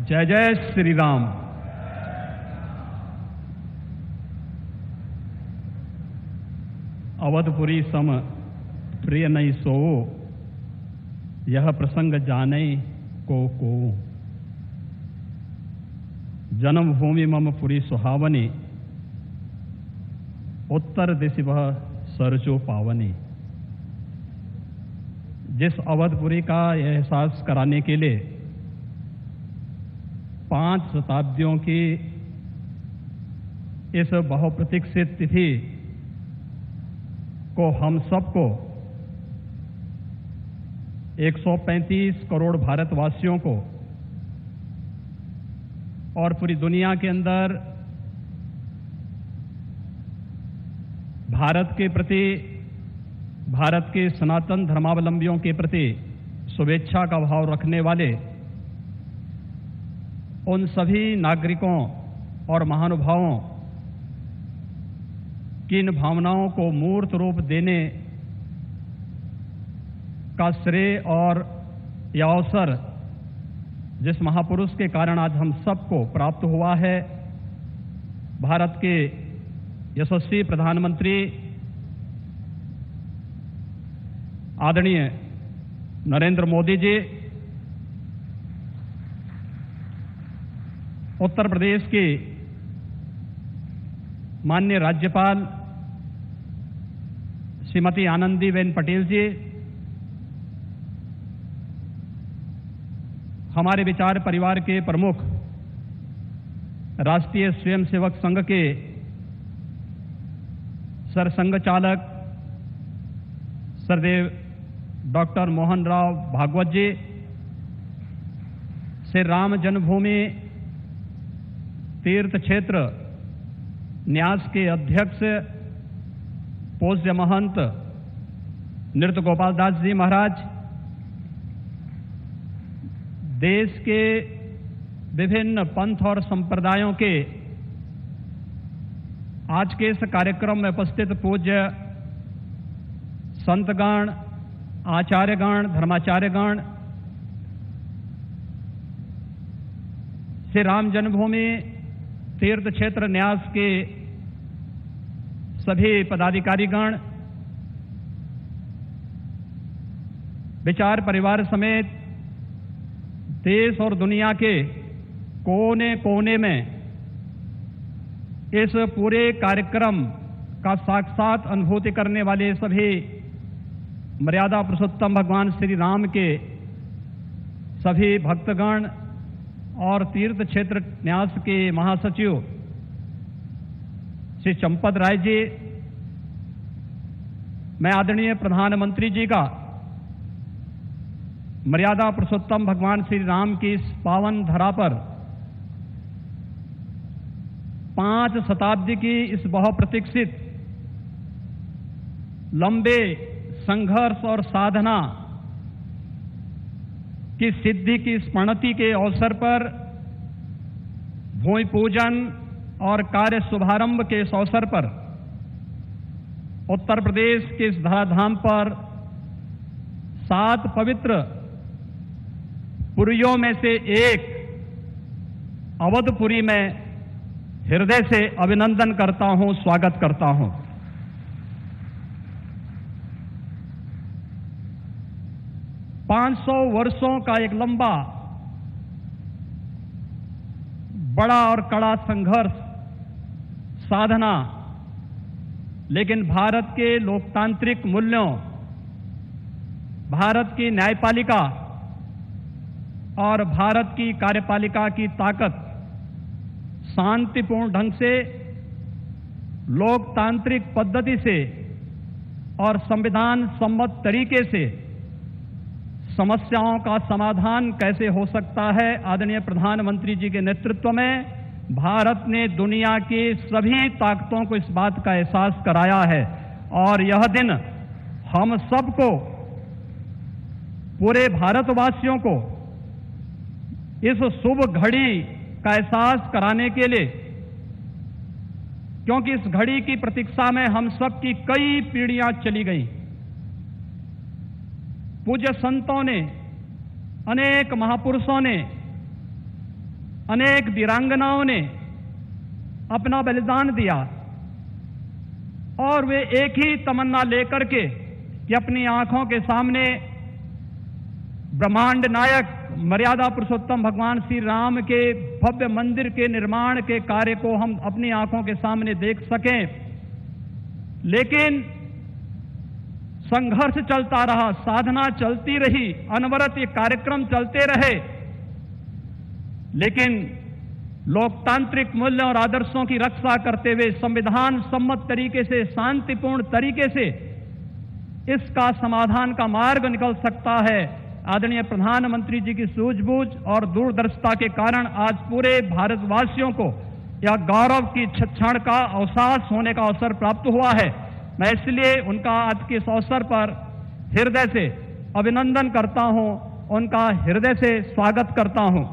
जय जय श्री राम। अवधपुरी सम प्रिय नहीं सो, यह प्रसंग जाने को। जन्मभूमि मम पुरी सुहावनी, उत्तर दिशि वह सरजो पावनी। जिस अवधपुरी का यह एहसास कराने के लिए 5 शताब्दियों की इस बहुप्रतीक्षित तिथि को हम सबको 135 करोड़ भारतवासियों को और पूरी दुनिया के अंदर भारत के प्रति, भारत के सनातन धर्मावलंबियों के प्रति शुभेच्छा का भाव रखने वाले उन सभी नागरिकों और महानुभावों की इन भावनाओं को मूर्त रूप देने का श्रेय और यह अवसर जिस महापुरुष के कारण आज हम सबको प्राप्त हुआ है, भारत के यशस्वी प्रधानमंत्री आदरणीय नरेंद्र मोदी जी, उत्तर प्रदेश की माननीय राज्यपाल श्रीमती आनंदीबेन पटेल जी, हमारे विचार परिवार के प्रमुख राष्ट्रीय स्वयंसेवक संघ के सरसंघ चालक सरदेव डॉक्टर मोहन राव भागवत जी, श्री राम जन्मभूमि तीर्थ क्षेत्र न्यास के अध्यक्ष पूज्य महंत नृत्य गोपाल दास जी महाराज, देश के विभिन्न पंथ और संप्रदायों के आज के इस कार्यक्रम में उपस्थित पूज्य संतगण, आचार्यगण, धर्माचार्यगण, श्री राम जन्मभूमि तीर्थ क्षेत्र न्यास के सभी पदाधिकारीगण, विचार परिवार समेत देश और दुनिया के कोने कोने में इस पूरे कार्यक्रम का साक्षात अनुभूति करने वाले सभी मर्यादा पुरुषोत्तम भगवान श्री राम के सभी भक्तगण और तीर्थ क्षेत्र न्यास के महासचिव श्री चंपत राय जी, मैं आदरणीय प्रधानमंत्री जी का मर्यादा पुरुषोत्तम भगवान श्री राम की इस पावन धरा पर 5 शताब्दी की इस बहुप्रतीक्षित लंबे संघर्ष और साधना की सिद्धि की स्मृति के अवसर पर भूमि पूजन और कार्य शुभारंभ के इस अवसर पर उत्तर प्रदेश के इस धराधाम पर 7 पवित्र पुरियों में से एक अवधपुरी में हृदय से अभिनंदन करता हूं, स्वागत करता हूं। पांच 500 वर्षों का एक लंबा, बड़ा और कड़ा संघर्ष, साधना, लेकिन भारत के लोकतांत्रिक मूल्यों, भारत की न्यायपालिका और भारत की कार्यपालिका की ताकत शांतिपूर्ण ढंग से, लोकतांत्रिक पद्धति से और संविधान सम्मत तरीके से समस्याओं का समाधान कैसे हो सकता है, आदरणीय प्रधानमंत्री जी के नेतृत्व में भारत ने दुनिया की सभी ताकतों को इस बात का एहसास कराया है। और यह दिन हम सबको, पूरे भारतवासियों को इस शुभ घड़ी का एहसास कराने के लिए, क्योंकि इस घड़ी की प्रतीक्षा में हम सब की कई पीढ़ियां चली गई। पूज्य संतों ने, अनेक महापुरुषों ने अनेक वीरांगनाओं ने अपना बलिदान दिया और वे एक ही तमन्ना लेकर के कि अपनी आंखों के सामने ब्रह्मांड नायक मर्यादा पुरुषोत्तम भगवान श्री राम के भव्य मंदिर के निर्माण के कार्य को हम अपनी आंखों के सामने देख सकें। लेकिन संघर्ष चलता रहा, साधना चलती रही, अनवरत ये कार्यक्रम चलते रहे, लेकिन लोकतांत्रिक मूल्यों और आदर्शों की रक्षा करते हुए संविधान सम्मत तरीके से, शांतिपूर्ण तरीके से इसका समाधान का मार्ग निकल सकता है। आदरणीय प्रधानमंत्री जी की सूझबूझ और दूरदर्शिता के कारण आज पूरे भारतवासियों को यह गौरव की क्षण का अवसास होने का अवसर प्राप्त हुआ है। मैं इसलिए उनका आज के इस अवसर पर हृदय से अभिनंदन करता हूं, उनका हृदय से स्वागत करता हूं।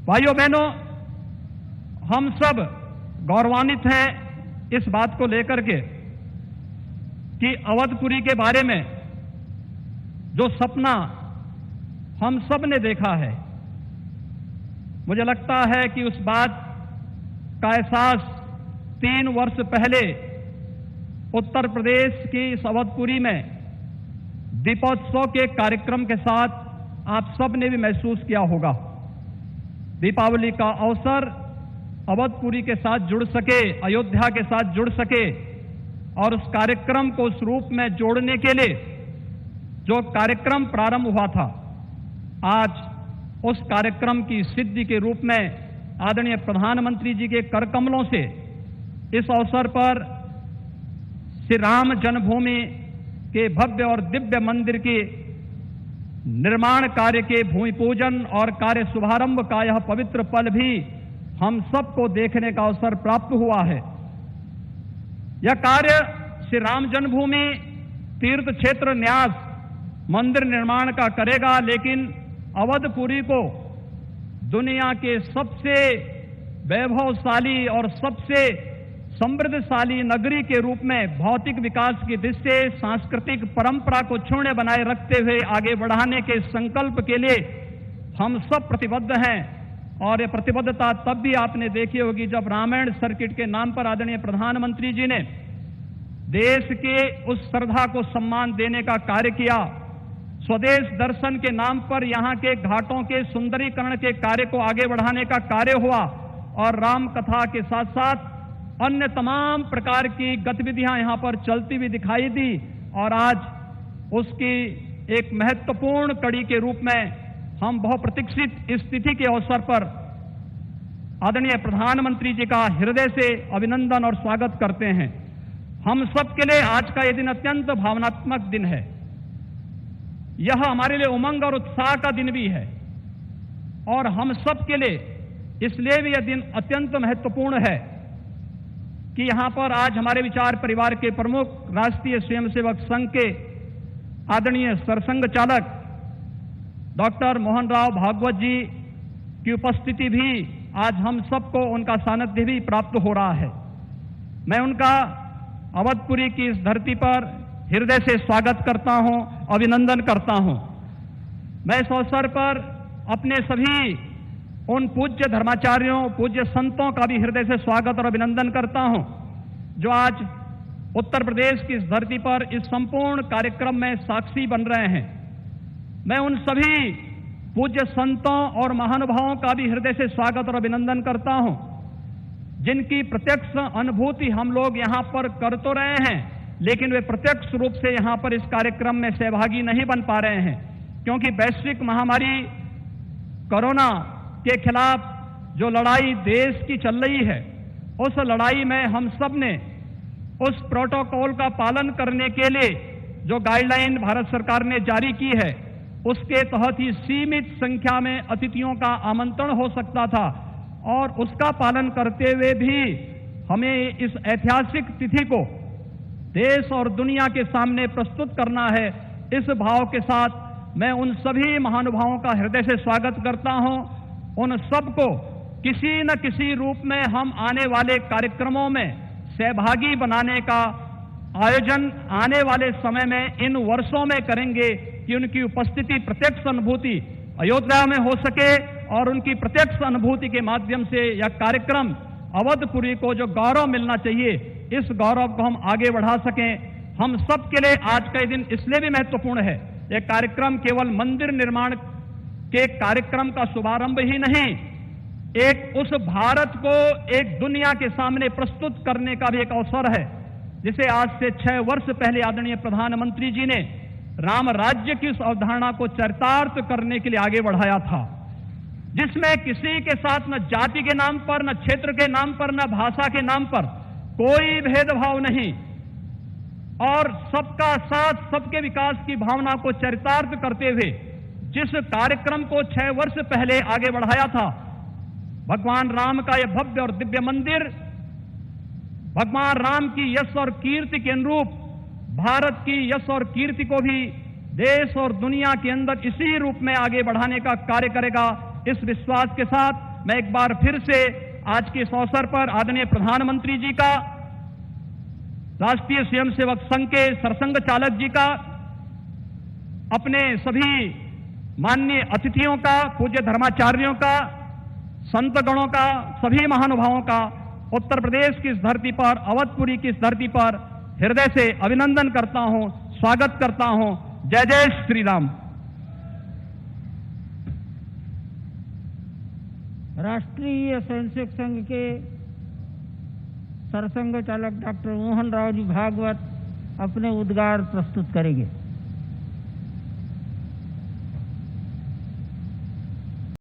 भाइयों बहनों, हम सब गौरवान्वित हैं इस बात को लेकर के कि अवधपुरी के बारे में जो सपना हम सब ने देखा है, मुझे लगता है कि उस बात का एहसास 3 वर्ष पहले उत्तर प्रदेश की इस अवधपुरी में दीपोत्सव के कार्यक्रम के साथ आप सब ने भी महसूस किया होगा। दीपावली का अवसर अवधपुरी के साथ जुड़ सके, अयोध्या के साथ जुड़ सके और उस कार्यक्रम को उस रूप में जोड़ने के लिए जो कार्यक्रम प्रारंभ हुआ था, आज उस कार्यक्रम की सिद्धि के रूप में आदरणीय प्रधानमंत्री जी के कर कमलों से इस अवसर पर श्री राम जन्मभूमि के भव्य और दिव्य मंदिर के निर्माण कार्य के भूमि पूजन और कार्य शुभारंभ का यह पवित्र पल भी हम सबको देखने का अवसर प्राप्त हुआ है। यह कार्य श्री राम जन्मभूमि तीर्थ क्षेत्र न्यास मंदिर निर्माण का करेगा, लेकिन अवधपुरी को दुनिया के सबसे वैभवशाली और सबसे समृद्धशाली नगरी के रूप में भौतिक विकास की दृष्टि से सांस्कृतिक परंपरा को क्षुण्ण बनाए रखते हुए आगे बढ़ाने के संकल्प के लिए हम सब प्रतिबद्ध हैं। और ये प्रतिबद्धता तब भी आपने देखी होगी जब रामायण सर्किट के नाम पर आदरणीय प्रधानमंत्री जी ने देश के उस श्रद्धा को सम्मान देने का कार्य किया। स्वदेश दर्शन के नाम पर यहाँ के घाटों के सुंदरीकरण के कार्य को आगे बढ़ाने का कार्य हुआ और राम कथा के साथ साथ अन्य तमाम प्रकार की गतिविधियां यहाँ पर चलती हुई दिखाई दी। और आज उसकी एक महत्वपूर्ण कड़ी के रूप में हम बहुप्रतीक्षित स्थिति के अवसर पर आदरणीय प्रधानमंत्री जी का हृदय से अभिनंदन और स्वागत करते हैं। हम सबके लिए आज का यह दिन अत्यंत भावनात्मक दिन है। यह हमारे लिए उमंग और उत्साह का दिन भी है और हम सब के लिए इसलिए भी यह दिन अत्यंत महत्वपूर्ण है कि यहां पर आज हमारे विचार परिवार के प्रमुख राष्ट्रीय स्वयंसेवक संघ के आदरणीय सरसंघ चालक डॉक्टर मोहन राव भागवत जी की उपस्थिति भी आज हम सबको उनका सानिध्य भी प्राप्त हो रहा है। मैं उनका अवधपुरी की इस धरती पर हृदय से स्वागत करता हूं, अभिनंदन करता हूं। मैं इस अवसर पर अपने सभी उन पूज्य धर्माचार्यों, पूज्य संतों का भी हृदय से स्वागत और अभिनंदन करता हूं जो आज उत्तर प्रदेश की इस धरती पर इस संपूर्ण कार्यक्रम में साक्षी बन रहे हैं। मैं उन सभी पूज्य संतों और महानुभावों का भी हृदय से स्वागत और अभिनंदन करता हूं जिनकी प्रत्यक्ष अनुभूति हम लोग यहां पर कर तो रहे हैं, लेकिन वे प्रत्यक्ष रूप से यहां पर इस कार्यक्रम में सहभागी नहीं बन पा रहे हैं क्योंकि वैश्विक महामारी कोरोना के खिलाफ जो लड़ाई देश की चल रही है, उस लड़ाई में हम सब ने उस प्रोटोकॉल का पालन करने के लिए जो गाइडलाइन भारत सरकार ने जारी की है, उसके तहत ही सीमित संख्या में अतिथियों का आमंत्रण हो सकता था और उसका पालन करते हुए भी हमें इस ऐतिहासिक तिथि को देश और दुनिया के सामने प्रस्तुत करना है। इस भाव के साथ मैं उन सभी महानुभावों का हृदय से स्वागत करता हूं। उन सबको किसी न किसी रूप में हम आने वाले कार्यक्रमों में सहभागी बनाने का आयोजन आने वाले समय में इन वर्षों में करेंगे कि उनकी उपस्थिति प्रत्यक्ष अनुभूति अयोध्या में हो सके और उनकी प्रत्यक्ष अनुभूति के माध्यम से यह कार्यक्रम अवधपुरी को जो गौरव मिलना चाहिए, इस गौरव को हम आगे बढ़ा सकें। हम सब के लिए आज का दिन इसलिए भी महत्वपूर्ण है। यह कार्यक्रम केवल मंदिर निर्माण के कार्यक्रम का शुभारंभ ही नहीं, एक उस भारत को एक दुनिया के सामने प्रस्तुत करने का भी एक अवसर है, जिसे आज से 6 वर्ष पहले आदरणीय प्रधानमंत्री जी ने राम राज्य की उस अवधारणा को चरितार्थ करने के लिए आगे बढ़ाया था, जिसमें किसी के साथ न जाति के नाम पर, न क्षेत्र के नाम पर, न भाषा के नाम पर कोई भेदभाव नहीं, और सबका साथ, सबके विकास की भावना को चरितार्थ करते हुए जिस कार्यक्रम को 6 वर्ष पहले आगे बढ़ाया था, भगवान राम का यह भव्य और दिव्य मंदिर भगवान राम की यश और कीर्ति के अनुरूप भारत की यश और कीर्ति को भी देश और दुनिया के अंदर इसी रूप में आगे बढ़ाने का कार्य करेगा। इस विश्वास के साथ मैं एक बार फिर से आज के इस अवसर पर आदरणीय प्रधानमंत्री जी का, राष्ट्रीय स्वयंसेवक संघ के सरसंघ चालक जी का, अपने सभी माननीय अतिथियों का, पूज्य धर्माचार्यों का, संत गणों का, सभी महानुभावों का उत्तर प्रदेश की इस धरती पर, अवधपुरी की इस धरती पर हृदय से अभिनंदन करता हूं, स्वागत करता हूं। जय जय श्री राम। राष्ट्रीय स्वयंसेवक संघ के सरसंघ चालक डॉक्टर मोहन राव जी भागवत अपने उद्गार प्रस्तुत करेंगे।